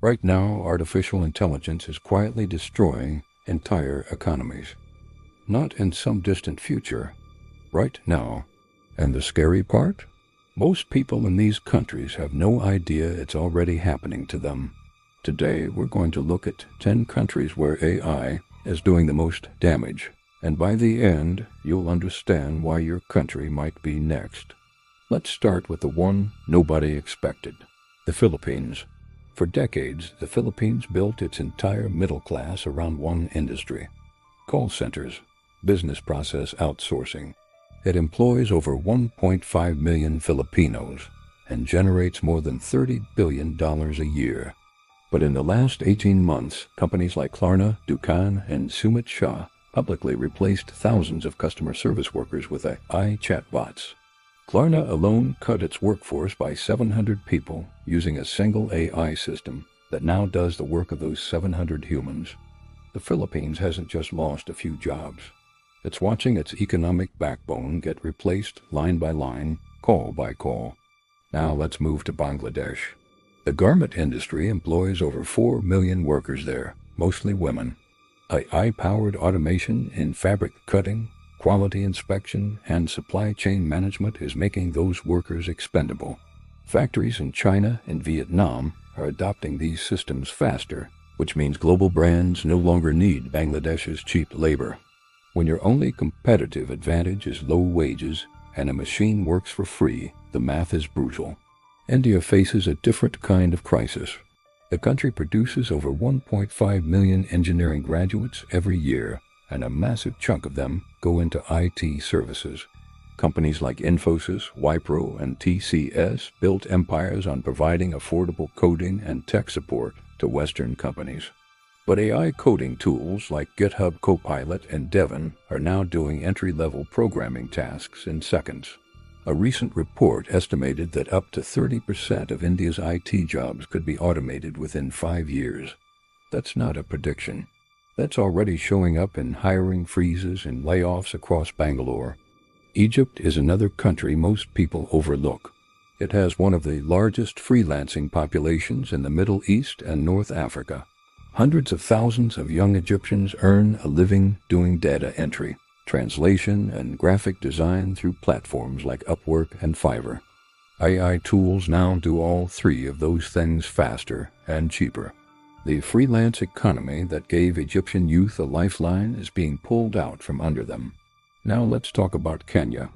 Right now, artificial intelligence is quietly destroying entire economies. Not in some distant future, right now. And the scary part? Most people in these countries have no idea it's already happening to them. Today, we're going to look at 10 countries where AI is doing the most damage. And by the end, you'll understand why your country might be next. Let's start with the one nobody expected, the Philippines. For decades, the Philippines built its entire middle class around one industry: call centers, business process outsourcing. It employs over 1.5 million Filipinos and generates more than $30 billion a year. But in the last 18 months, companies like Klarna, Dukan, and Sumit Shah publicly replaced thousands of customer service workers with AI chatbots. Klarna alone cut its workforce by 700 people using a single AI system that now does the work of those 700 humans. The Philippines hasn't just lost a few jobs. It's watching its economic backbone get replaced line by line, call by call. Now let's move to Bangladesh. The garment industry employs over 4 million workers there, mostly women. AI-powered automation in fabric cutting, quality inspection, and supply chain management is making those workers expendable. Factories in China and Vietnam are adopting these systems faster, which means global brands no longer need Bangladesh's cheap labor. When your only competitive advantage is low wages and a machine works for free, the math is brutal. India faces a different kind of crisis. The country produces over 1.5 million engineering graduates every year, and a massive chunk of them go into IT services. Companies like Infosys, Wipro, and TCS built empires on providing affordable coding and tech support to Western companies. But AI coding tools like GitHub Copilot and Devon are now doing entry-level programming tasks in seconds. A recent report estimated that up to 30% of India's IT jobs could be automated within 5 years. That's not a prediction. That's already showing up in hiring freezes and layoffs across Bangalore. Egypt is another country most people overlook. It has one of the largest freelancing populations in the Middle East and North Africa. Hundreds of thousands of young Egyptians earn a living doing data entry, translation, and graphic design through platforms like Upwork and Fiverr. AI tools now do all three of those things faster and cheaper. The freelance economy that gave Egyptian youth a lifeline is being pulled out from under them. Now let's talk about Kenya.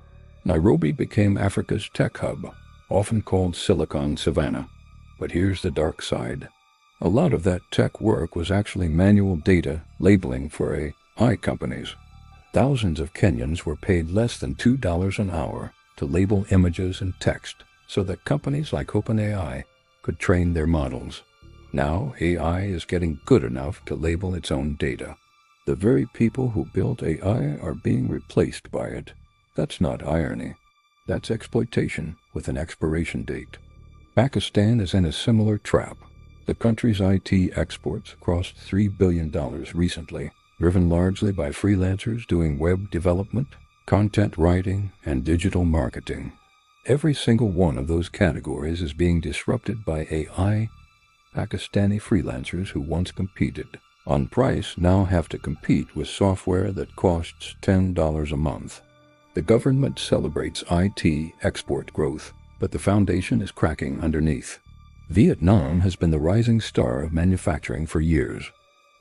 Nairobi became Africa's tech hub, often called Silicon Savannah. But here's the dark side. A lot of that tech work was actually manual data labeling for AI companies. Thousands of Kenyans were paid less than $2 an hour to label images and text so that companies like OpenAI could train their models. Now AI is getting good enough to label its own data. The very people who built AI are being replaced by it. That's not irony. That's exploitation with an expiration date. Pakistan is in a similar trap. The country's IT exports crossed $3 billion recently, driven largely by freelancers doing web development, content writing, and digital marketing. Every single one of those categories is being disrupted by AI. Pakistani freelancers who once competed on price now have to compete with software that costs $10 a month. The government celebrates IT export growth, but the foundation is cracking underneath. Vietnam has been the rising star of manufacturing for years.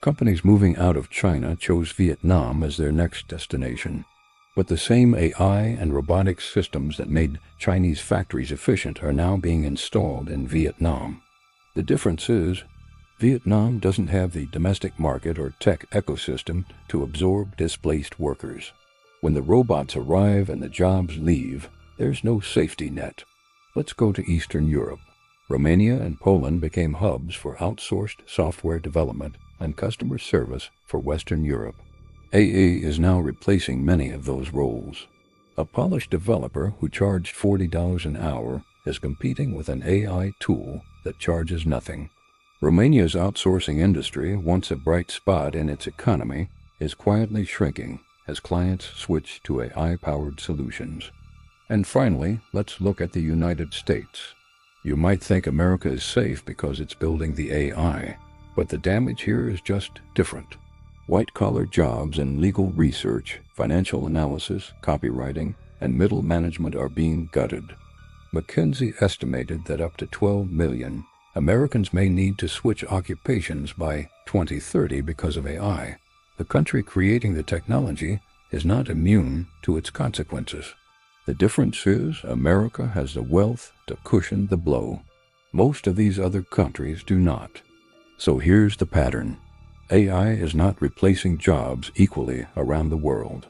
Companies moving out of China chose Vietnam as their next destination. But the same AI and robotics systems that made Chinese factories efficient are now being installed in Vietnam. The difference is, Vietnam doesn't have the domestic market or tech ecosystem to absorb displaced workers. When the robots arrive and the jobs leave, there's no safety net. Let's go to Eastern Europe. Romania and Poland became hubs for outsourced software development and customer service for Western Europe. AI is now replacing many of those roles. A polished developer who charged $40 an hour is competing with an AI tool that charges nothing. Romania's outsourcing industry, once a bright spot in its economy, is quietly shrinking as clients switch to AI-powered solutions. And finally, let's look at the United States. You might think America is safe because it's building the AI, but the damage here is just different. White-collar jobs in legal research, financial analysis, copywriting, and middle management are being gutted. McKinsey estimated that up to 12 million Americans may need to switch occupations by 2030 because of AI. The country creating the technology is not immune to its consequences. The difference is America has the wealth to cushion the blow. Most of these other countries do not. So here's the pattern. AI is not replacing jobs equally around the world.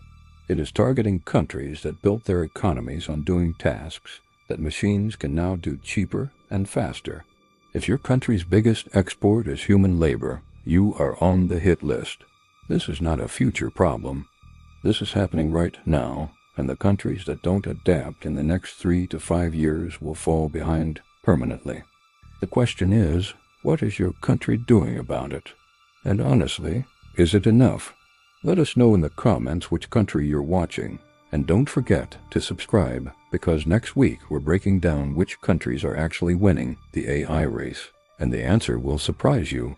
It is targeting countries that built their economies on doing tasks that machines can now do cheaper and faster. If your country's biggest export is human labor, you are on the hit list. This is not a future problem. This is happening right now, and the countries that don't adapt in the next 3 to 5 years will fall behind permanently. The question is, what is your country doing about it? And honestly, is it enough? Let us know in the comments which country you're watching. And don't forget to subscribe, because next week we're breaking down which countries are actually winning the AI race. And the answer will surprise you.